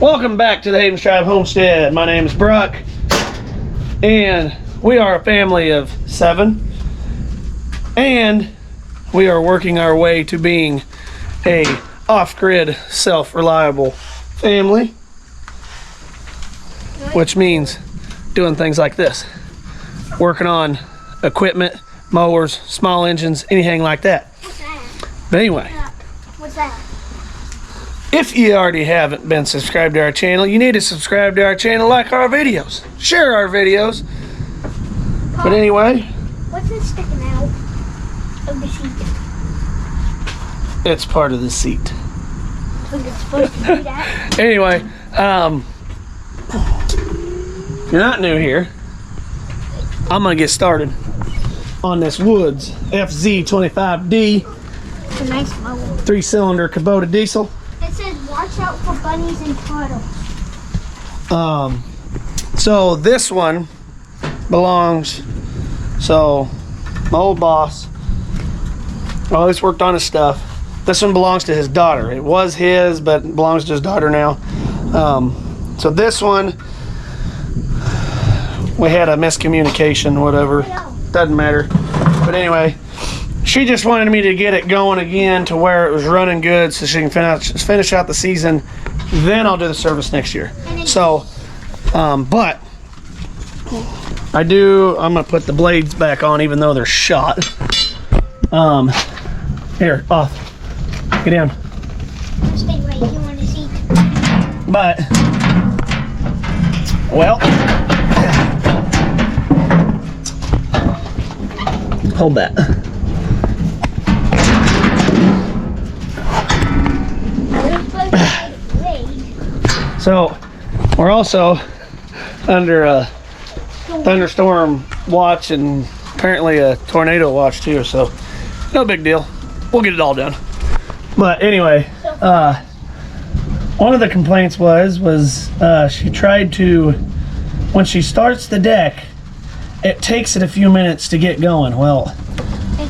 Welcome back to the Hayden's Tribe Homestead. My name is Brock, and we are a family of 7, and we are working our way to being a off-grid, self-reliable family, which means doing things like this, working on equipment, mowers, small engines, anything like that. What's that? But anyway, What's that? if you already haven't been subscribed to our channel, you need to subscribe to our channel, like our videos, share our videos. But anyway, What's this sticking out of the seat? it's part of the seat. Was it supposed to do that? Anyway, if you're not new here, I'm gonna get started on this Woods FZ25D It's a nice mower. 3-cylinder Kubota diesel. It says watch out for bunnies and turtles. So this one belongs, so my old boss always worked on his stuff. This one belongs to his daughter. It was his, but it belongs to his daughter now. So this one, we had a miscommunication, whatever, doesn't matter. But anyway, she just wanted me to get it going again to where it was running good so she can finish out the season. Then I'll do the service next year. So, but I'm gonna put the blades back on even though they're shot. Here, off. Get down. Stay right here on the seat. But, well, hold that. So, we're also under a thunderstorm watch and apparently a tornado watch too, so no big deal. We'll get it all done. But anyway, one of the complaints was she tried to, when she starts the deck, it takes it a few minutes to get going. Well,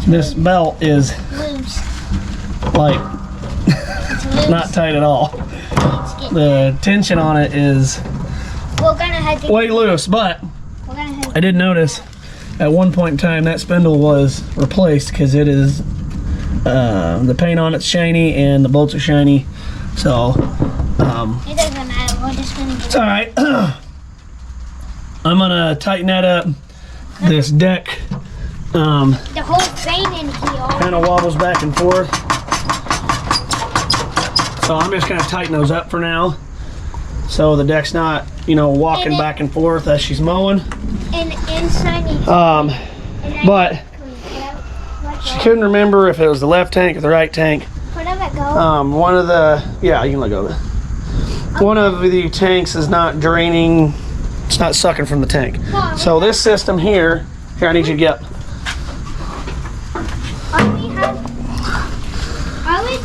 this belt is Loose. like It's loose. not tight at all. It's getting- The tension on it is We're gonna have to. way loose, but We're gonna have I did notice at one point in time that spindle was replaced because it is the paint on it's shiny and the bolts are shiny, so It doesn't matter. We're just gonna it's get. all right. I'm gonna tighten that up. This deck The whole thing in here. kind of wobbles back and forth, so I'm just gonna tighten those up for now so the deck's not, walking back and forth as she's mowing. And inside needs. But she couldn't remember if it was the left tank or the right tank. Where did it go? One of the, yeah, you can let go of it. One of the tanks is not draining, it's not sucking from the tank. So this system here, I need you to get up.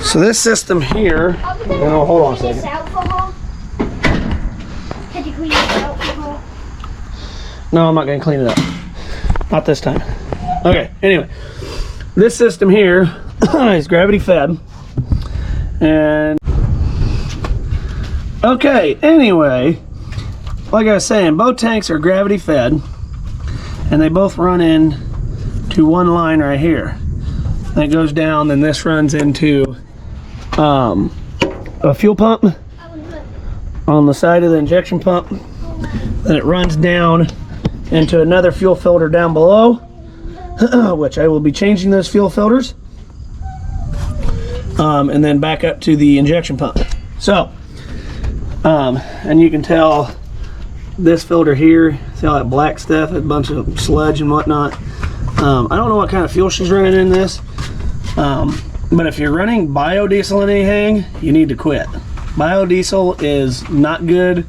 So this system here, hold on a second. Could you clean this out for her? No, I'm not gonna clean it up. Not this time. Okay, anyway. This system here is gravity fed. And okay, anyway, like I was saying, both tanks are gravity fed and they both run in to one line right here. That goes down, then this runs into a fuel pump on the side of the injection pump. Then it runs down into another fuel filter down below, which I will be changing those fuel filters, and then back up to the injection pump. So, and you can tell this filter here, see all that black stuff, a bunch of sludge and whatnot. I don't know what kind of fuel she's running in this, but if you're running biodiesel in anything, you need to quit. Biodiesel is not good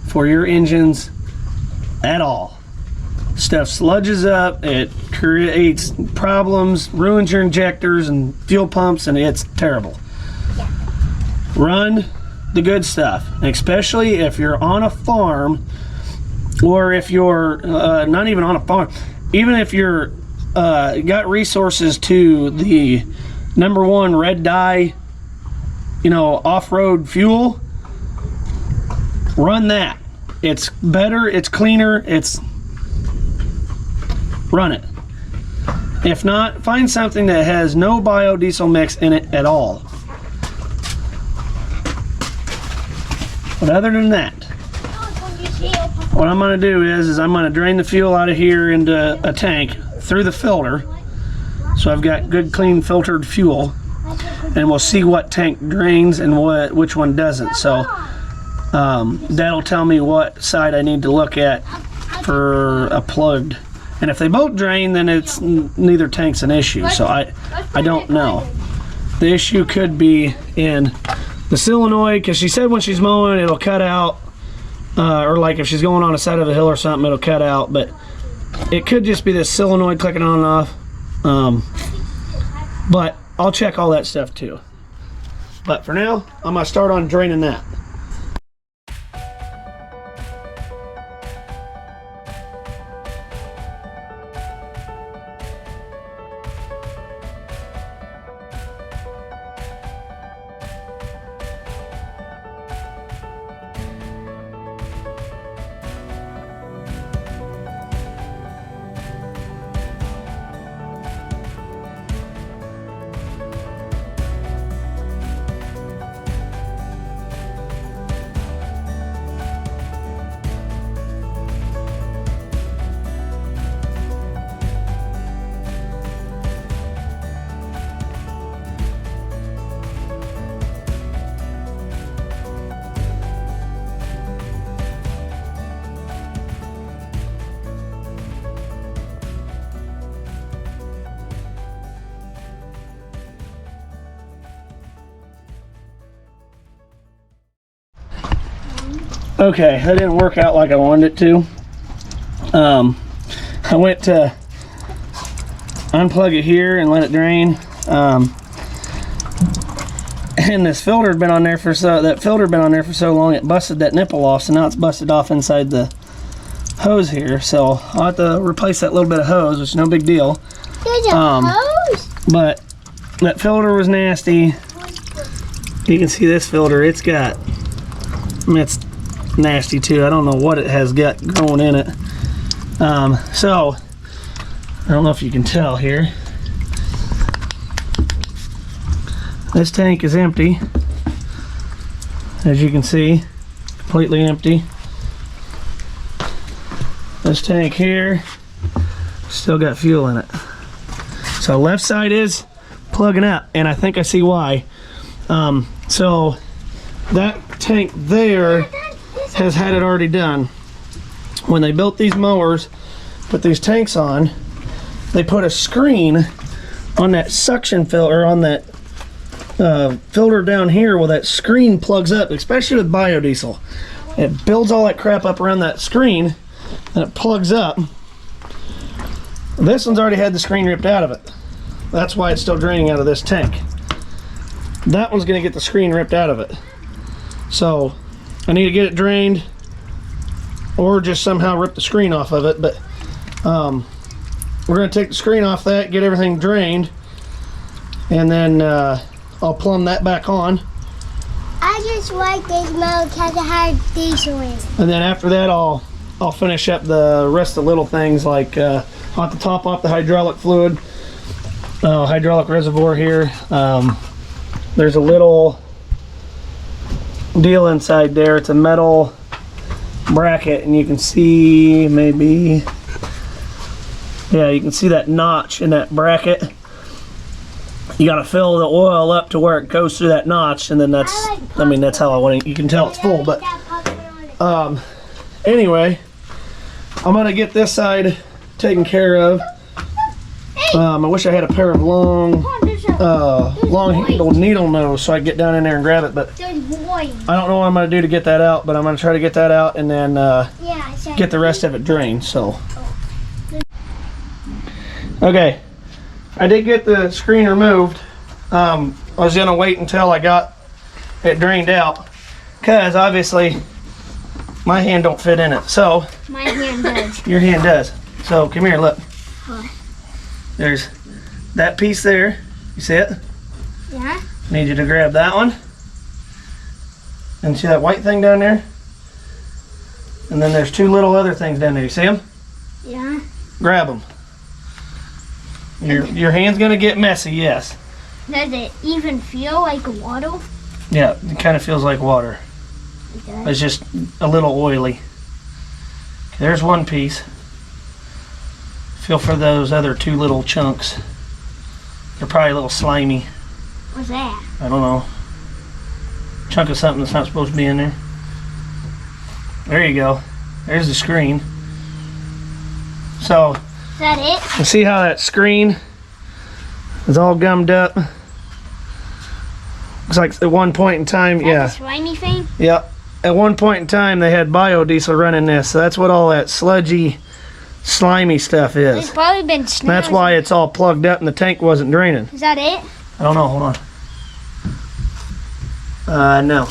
for your engines at all. Stuff sludges up, it creates problems, ruins your injectors and fuel pumps, and it's terrible. Run the good stuff, especially if you're on a farm, or if you're not even on a farm, even if you're got resources to the #1 red dye, off-road fuel. run that. It's better, it's cleaner, run it. If not, find something that has no biodiesel mix in it at all. But other than that, what I'm going to do is I'm going to drain the fuel out of here into a tank through the filter. So I've got good, clean, filtered fuel. And we'll see what tank drains and which one doesn't. So that'll tell me what side I need to look at for a plugged. And if they both drain, then it's neither tank's an issue. So I don't know. The issue could be in the solenoid, because she said when she's mowing it'll cut out, or like if she's going on the side of a hill or something, it'll cut out. But it could just be this solenoid clicking on and off. But I'll check all that stuff too. But for now, I'm gonna start on draining that. Okay, that didn't work out like I wanted it to. I went to unplug it here and let it drain. And this filter had been on there for so long it busted that nipple off, so now it's busted off inside the hose here. So I'll have to replace that little bit of hose, which is no big deal. There's a hose? But that filter was nasty. You can see this filter, it's nasty too. I don't know what it has got growing in it. So I don't know if you can tell here. This tank is empty, as you can see, completely empty. This tank here still got fuel in it. So left side is plugging up, and I think I see why. So that tank there has had it already done. When they built these mowers, put these tanks on, they put a screen on that suction filter, on that filter down here. Well, that screen plugs up, especially with biodiesel. It builds all that crap up around that screen and it plugs up. This one's already had the screen ripped out of it. That's why it's still draining out of this tank. That one's gonna get the screen ripped out of it. So I need to get it drained or just somehow rip the screen off of it. But we're going to take the screen off that, get everything drained, and then I'll plumb that back on. I just like this mower because it has diesel in it. And then after that I'll finish up the rest of the little things, like I'll have to top off the hydraulic fluid, hydraulic reservoir here. There's a little deal inside there. It's a metal bracket, and you can see maybe, yeah, you can see that notch in that bracket. You got to fill the oil up to where it goes through that notch, and then that's, I mean, that's how I want it. You can tell it's full. But anyway, I'm gonna get this side taken care of. I wish I had a pair of long handled needle nose so I could get down in there and grab it, but I don't know what I'm going to do to get that out, but I'm going to try to get that out and then get the rest of it drained. So okay, I did get the screen removed. I was going to wait until I got it drained out, because obviously my hand don't fit in it. So my hand does. Your hand does. So come here, look. What? There's that piece there. You see it? Yeah. Need you to grab that one. And see that white thing down there? And then there's two little other things down there. You see them? Yeah. Grab them. Your hand's gonna get messy, yes. Does it even feel like water? Yeah, it kind of feels like water. Okay. It's just a little oily. There's one piece. Feel for those other two little chunks. They're probably a little slimy. What's that? I don't know. Chunk of something that's not supposed to be in there. There you go. There's the screen. So, Is that it? you see how that screen is all gummed up? Looks like at one point in time, Is that yeah. the slimy thing? Yep. At one point in time, they had biodiesel running this, so that's what all that sludgy, slimy stuff It's is. probably been snails. That's why it's all plugged up and the tank wasn't draining. Is that it? I don't know. Hold on. No.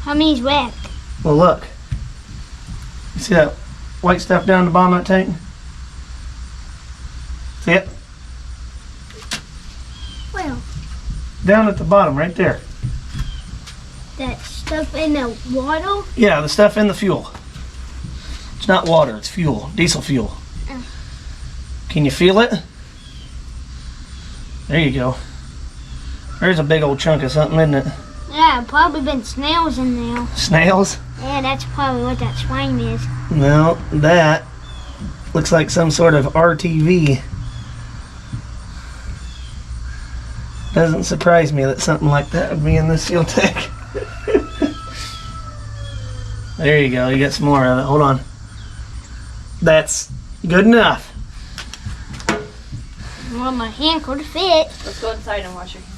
How many's wet? Well, look. You see that white stuff down the bottom of that tank? See it? Well, Down at the bottom, right there. that stuff in the water? Yeah, the stuff in the fuel. It's not water, it's fuel. Diesel fuel. Oh. Can you feel it? There you go. There's a big old chunk of something, isn't it? Yeah, probably been snails in there. Snails? Yeah, that's probably what that slime is. No, that looks like some sort of RTV. Doesn't surprise me that something like that would be in this fuel tank. There you go, you get some more of it. Hold on. That's good enough. Well, my hand could fit. Let's go inside and wash your hands.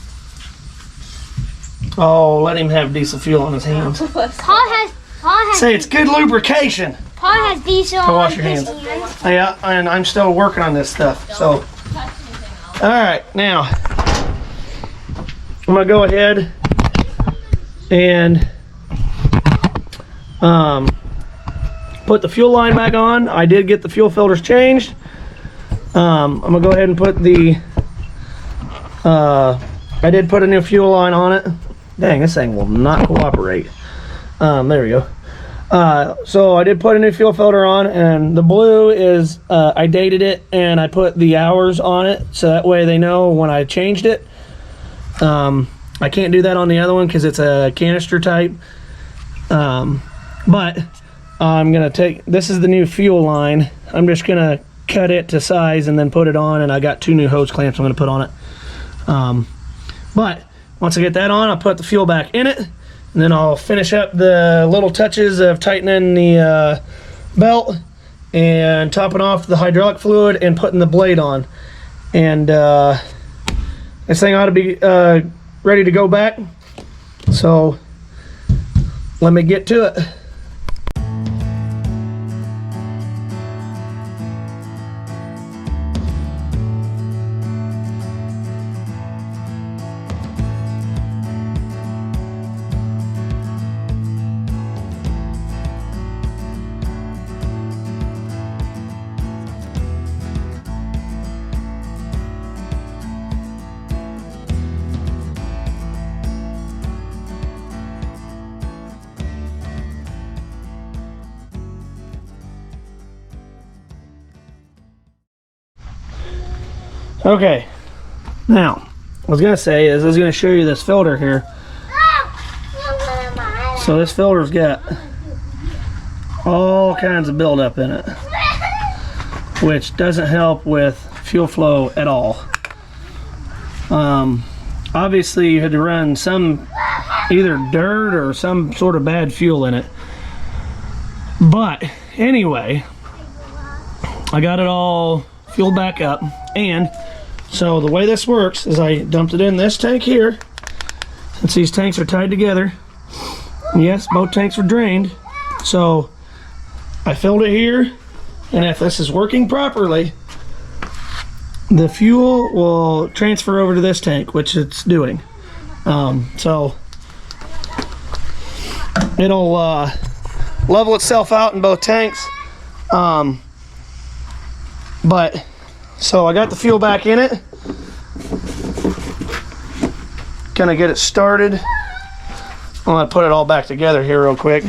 Oh, let him have diesel fuel on his hands. Paul has Say it's good lubrication. Paul has diesel Go on wash your his hands. Yeah, and I'm still working on this stuff. So, all right, now I'm gonna go ahead and put the fuel line back on. I did get the fuel filters changed. I'm gonna go ahead and put the I did put a new fuel line on it. Dang, this thing will not cooperate. There we go. So I did put a new fuel filter on, and the blue is I dated it and I put the hours on it, so that way they know when I changed it. I can't do that on the other one because it's a canister type. But I'm gonna take, this is the new fuel line. I'm just gonna cut it to size and then put it on, and I got two new hose clamps I'm gonna put on it. But once I get that on, I'll put the fuel back in it, and then I'll finish up the little touches of tightening the belt and topping off the hydraulic fluid and putting the blade on. And this thing ought to be ready to go back. So let me get to it. Okay, now I was gonna say is I was gonna show you this filter here. So this filter's got all kinds of buildup in it, which doesn't help with fuel flow at all. Obviously you had to run some either dirt or some sort of bad fuel in it. But anyway, I got it all fueled back up, and so the way this works is I dumped it in this tank here. Since these tanks are tied together, yes, both tanks were drained, so I filled it here, and if this is working properly, the fuel will transfer over to this tank, which it's doing. So it'll level itself out in both tanks. But so I got the fuel back in it. Gonna get it started. I'm gonna put it all back together here real quick.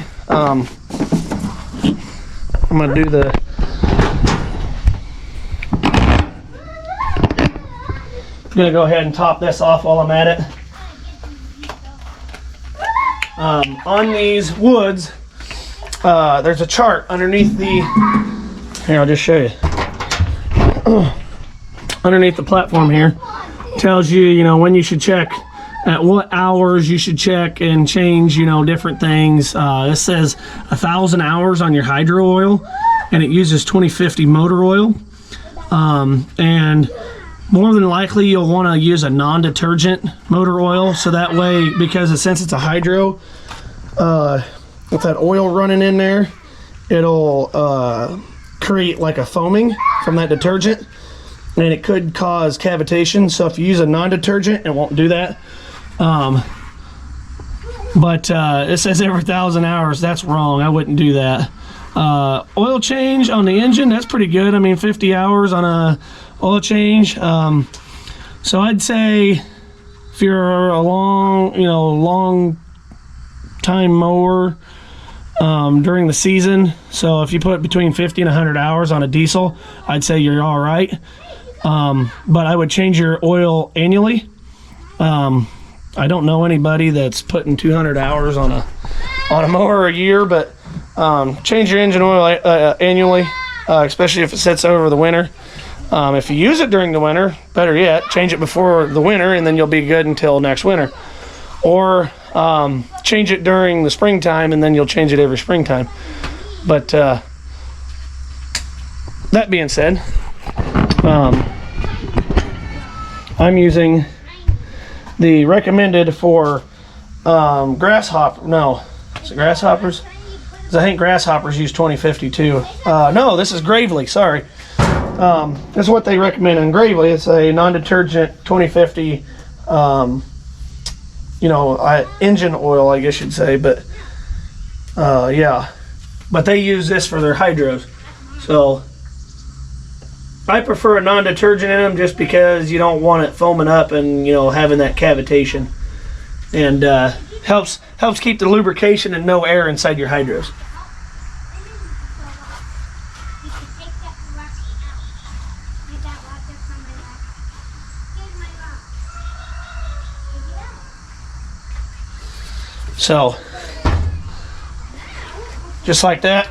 I'm gonna do the I'm gonna go ahead and top this off while I'm at it. On these woods, there's a chart underneath the. Here, I'll just show you. Underneath the platform here, tells you, you know, when you should check, at what hours you should check and change, you know, different things. This says 1,000 hours on your hydro oil, and it uses 2050 motor oil. And more than likely, you'll want to use a non-detergent motor oil, so that way, because since it's a hydro, with that oil running in there, it'll create like a foaming from that detergent, and it could cause cavitation. So if you use a non-detergent, it won't do that. But it says every 1,000 hours. That's wrong. I wouldn't do that. Oil change on the engine, that's pretty good. I mean, 50 hours on a oil change. So I'd say if you're a long time mower during the season, so if you put between 50 and 100 hours on a diesel, I'd say you're all right. But I would change your oil annually. I don't know anybody that's putting 200 hours on a mower a year, but change your engine oil annually, especially if it sits over the winter. If you use it during the winter, better yet, change it before the winter, and then you'll be good until next winter. Or change it during the springtime, and then you'll change it every springtime. But that being said, I'm using the recommended for grasshopper. No, is it grasshoppers? Because I think grasshoppers use 2050 too. No, this is Gravely. Sorry. This is what they recommend in Gravely. It's a non-detergent 2050. Engine oil, I guess you'd say, but yeah. But they use this for their hydros. So I prefer a non-detergent in them just because you don't want it foaming up and, you know, having that cavitation. And helps keep the lubrication and no air inside your hydros. So, just like that,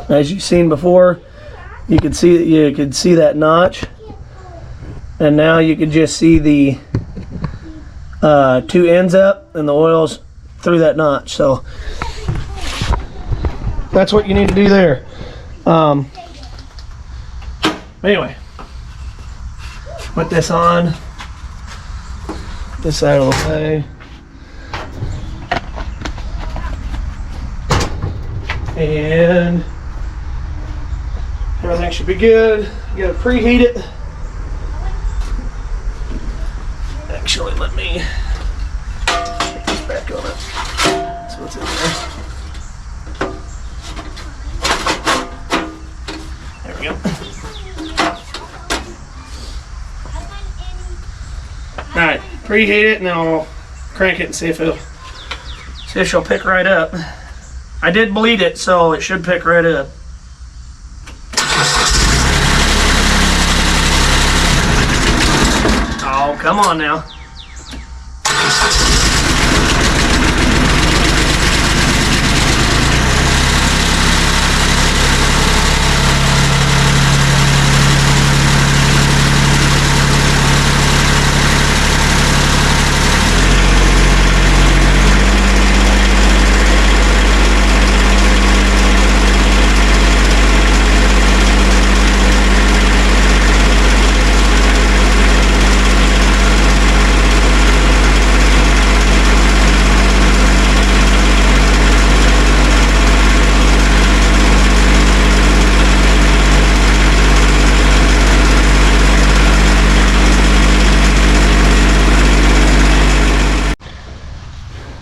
as you've seen before, you could see that notch, and now you could just see the two ends up and the oil's through that notch. So that's what you need to do there. Anyway, put this on this side of the way. And everything should be good. You gotta preheat it. Actually, let me take this back on it. That's what's in there. There we go. Alright, preheat it, and then I'll crank it and see if she'll pick right up. I did bleed it, so it should pick right up. Oh, come on now.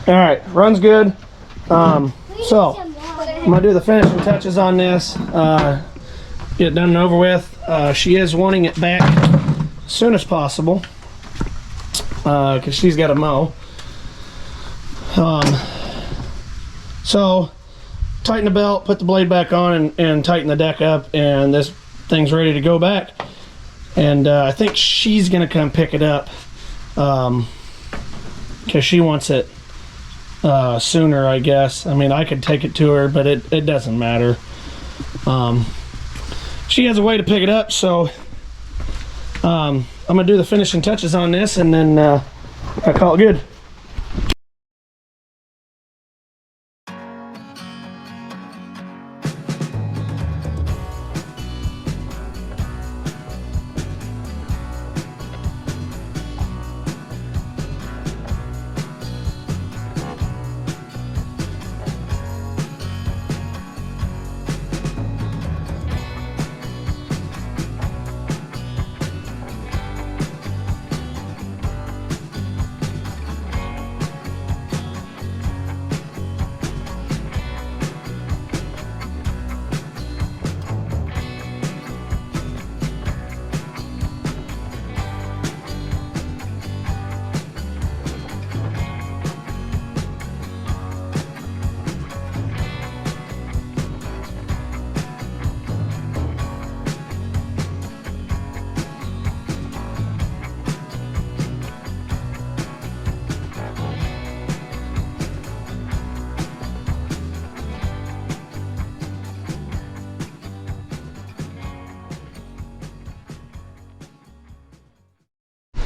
Alright, runs good. So, I'm going to do the finishing touches on this. Get it done and over with. She is wanting it back as soon as possible, because she's got to mow. So, tighten the belt, put the blade back on, and tighten the deck up, and this thing's ready to go back. And I think she's gonna come pick it up because she wants it sooner, I guess. I mean, I could take it to her, but it doesn't matter. She has a way to pick it up, so I'm gonna do the finishing touches on this, and then I call it good.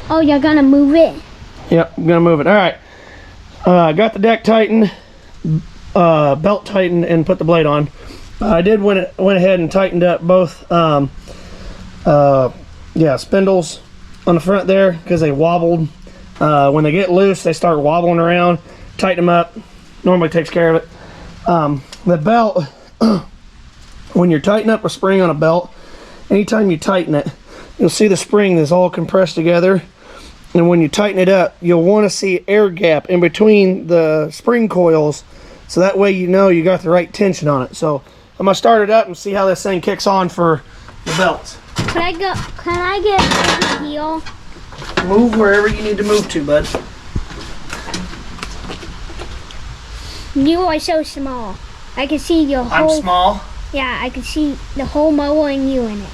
Oh, you're gonna move it? Yep, I'm gonna move it. All right, got the deck tightened, belt tightened, and put the blade on. I went ahead and tightened up both spindles on the front there because they wobbled. When they get loose, they start wobbling around. Tighten them up. Normally takes care of it. The belt, when you're tightening up a spring on a belt, anytime you tighten it, you'll see the spring is all compressed together. And when you tighten it up, you'll want to see air gap in between the spring coils, so that way you know you got the right tension on it. So I'm gonna start it up and see how this thing kicks on for the belts. Can I get the heel? Move wherever you need to move to, bud. You are so small. I can see your whole... I'm small. Yeah, I can see the whole mower and you in it.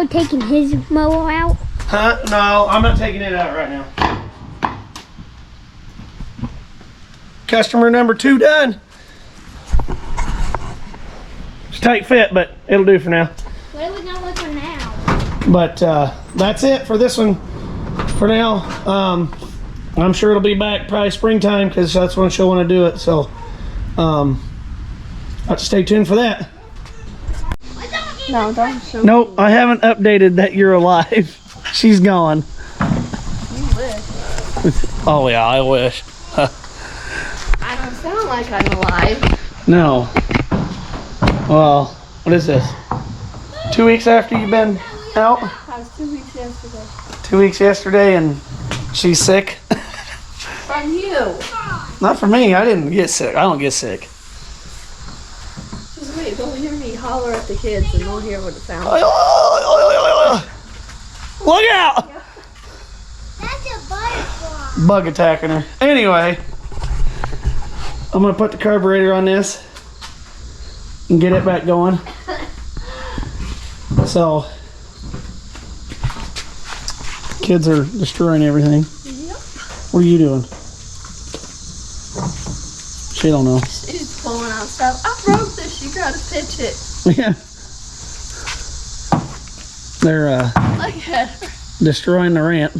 Taking his mower out? Huh? No, I'm not taking it out right now. Customer number 2 done. It's a tight fit, but it'll do for now. What are we gonna look for now? But that's it for this one for now. I'm sure it'll be back probably springtime because that's when she'll want to do it. So have to stay tuned for that. No, don't show. Nope, I haven't updated that you're alive. She's gone. You wish. Oh yeah, I wish. I don't sound like I'm alive. No. Well, what is this? 2 weeks after you've been out? I was 2 weeks yesterday. 2 weeks yesterday, and she's sick. From you. Not for me. I didn't get sick. I don't get sick. Just wait, don't hear me holler at the kids and don't hear what it sounds like. Look out! That's a butterfly. Bug attacking her. Anyway, I'm gonna put the carburetor on this and get it back going. So, kids are destroying everything. What are you doing? She don't know. She's pulling out stuff. I broke this. You gotta pitch it. Yeah. They're Look at her. destroying the ramp.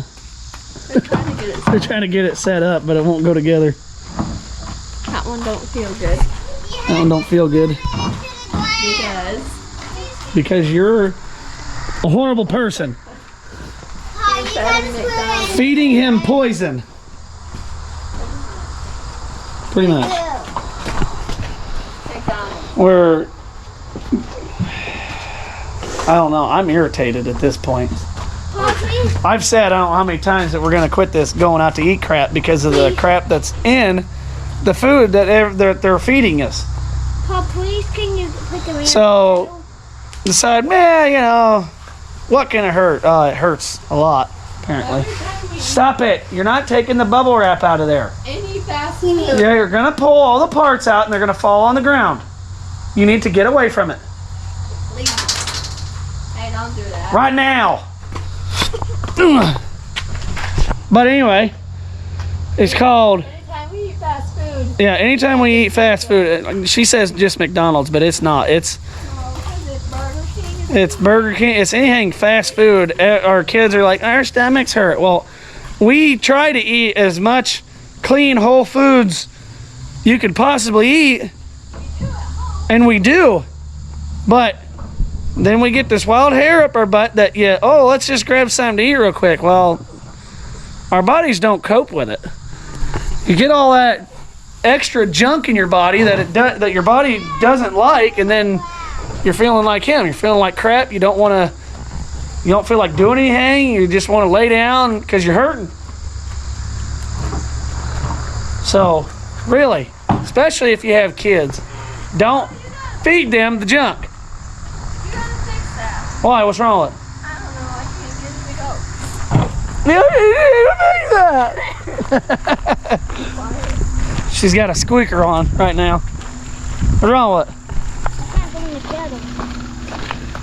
They're trying to get it. They're trying to get it set up, but it won't go together. That one don't feel good. That one don't feel good because you're a horrible person. Pa, you gotta put it Feeding him poison. Pretty much. We're, I don't know, I'm irritated at this point. I've said I don't know how many times that we're going to quit this going out to eat crap because of the crap that's in the food that they're feeding us. Pa, please can you put the So, decide, man, you know, what can it hurt? It hurts a lot, apparently. Stop it. You're not taking the bubble wrap out of there. Any fast food. Yeah, you're going to pull all the parts out and they're going to fall on the ground. You need to get away from it. Please. Hey, don't do that. Right now. But anyway, it's called, Anytime we eat fast food. yeah, anytime we eat fast food, she says just McDonald's, but it's not. It's Burger King. It's Burger King. It's anything fast food. Our kids are like, our stomachs hurt. Well, we try to eat as much clean, whole foods you could possibly eat, and we do. But then we get this wild hair up our butt that, yeah, oh, let's just grab something to eat real quick. Well, our bodies don't cope with it. You get all that extra junk in your body that your body doesn't like, and then you're feeling like him. You're feeling like crap. You don't feel like doing anything. You just want to lay down because you're hurting. So, really, especially if you have kids, don't feed them the junk. You gotta fix that. Why? What's wrong with it? I don't know. I can't get it to go. You need to fix that. She's got a squeaker on right now. What's wrong with it?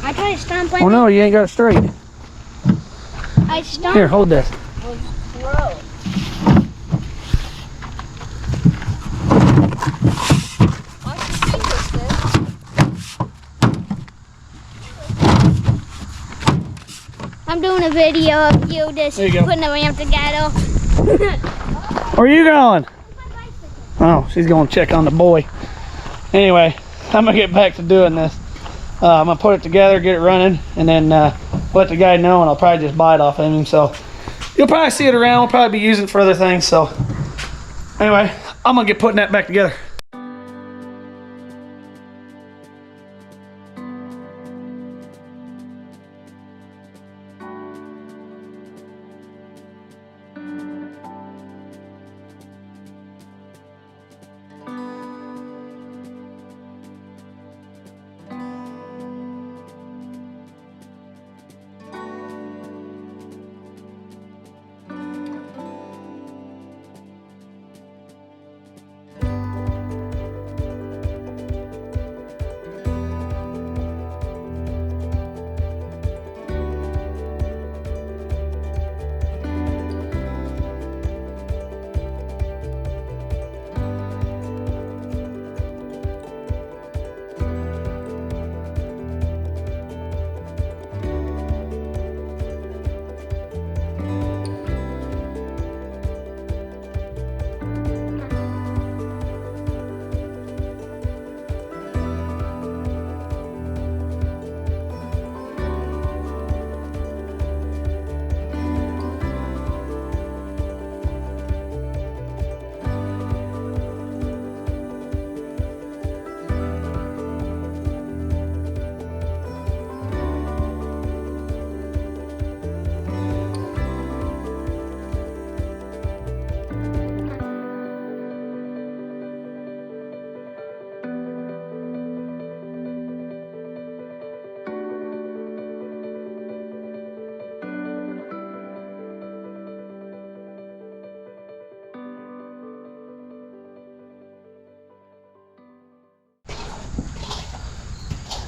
I try to stomp Oh no, you ain't got it straight. I stomp. Here, hold this. Bro. I'm doing a video of you just There you go. putting the ramp together. Where are you going? Oh, she's going to check on the boy. Anyway, I'm going to get back to doing this. I'm going to put it together, get it running, and then let the guy know, and I'll probably just buy it off of him. So you'll probably see it around. We'll probably be using it for other things. So anyway, I'm going to get putting that back together.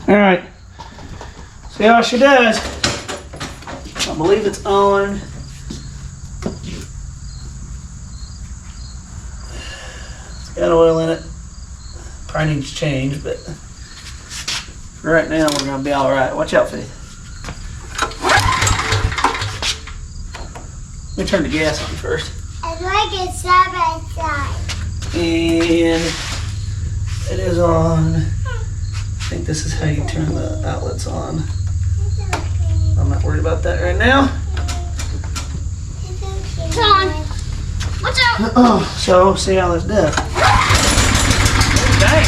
All right. See how she does. I believe it's on. It's got oil in it. Probably needs to change, but for right now we're gonna be all right. Watch out, Faith. Let me turn the gas on first. I like it side by side. And it is on. I think this is how you turn the outlets on. I'm not worried about that right now. It's on. Watch out. So, see how this does. Dang.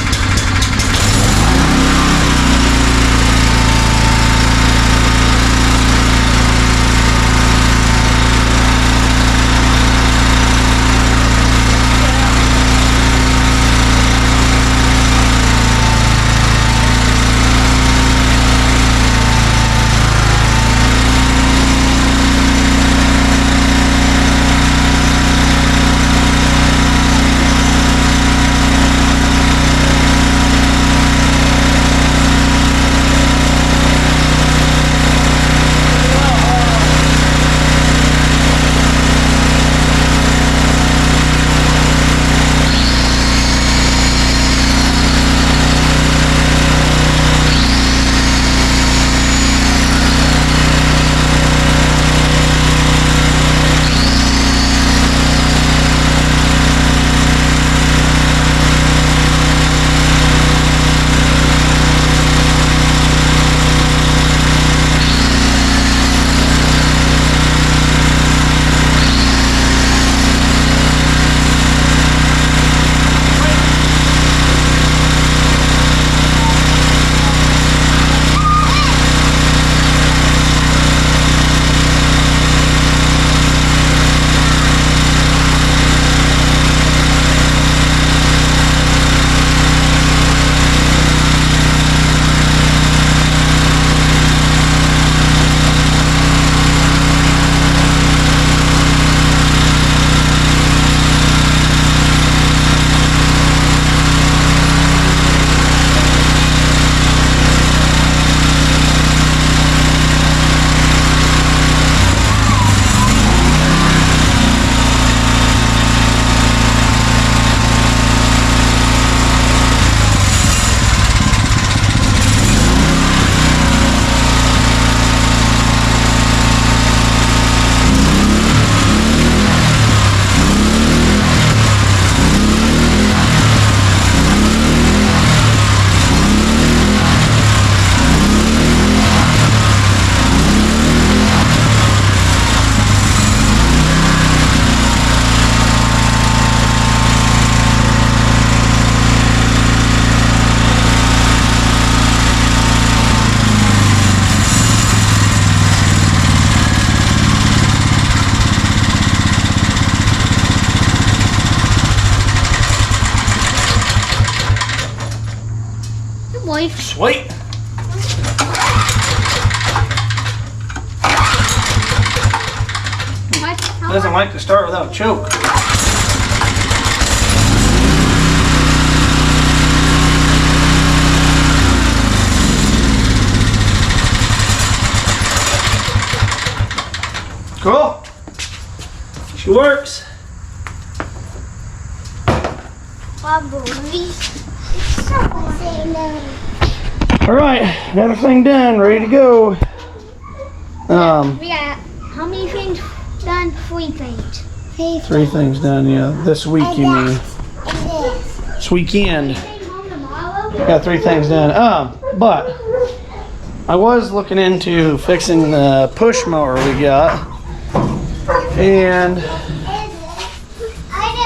Boy. Sweet. Doesn't like to start without a choke. Cool. She works. All right, got everything done, ready to go. We got how many things done? 3 things. 3 things done, yeah. This week, you mean? This weekend. Got 3 things done. But I was looking into fixing the push mower we got, and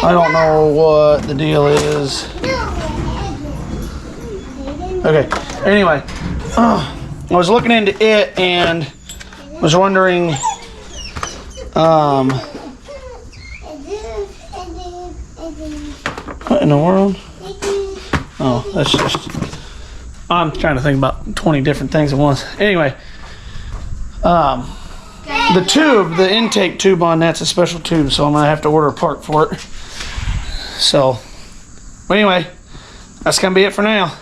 I don't know what the deal is. Okay, anyway, I was looking into it and was wondering, what in the world? Oh, that's just, I'm trying to think about 20 different things at once. Anyway, the tube, the intake tube on that's a special tube, so I'm gonna have to order a part for it. So, but anyway, that's gonna be it for now.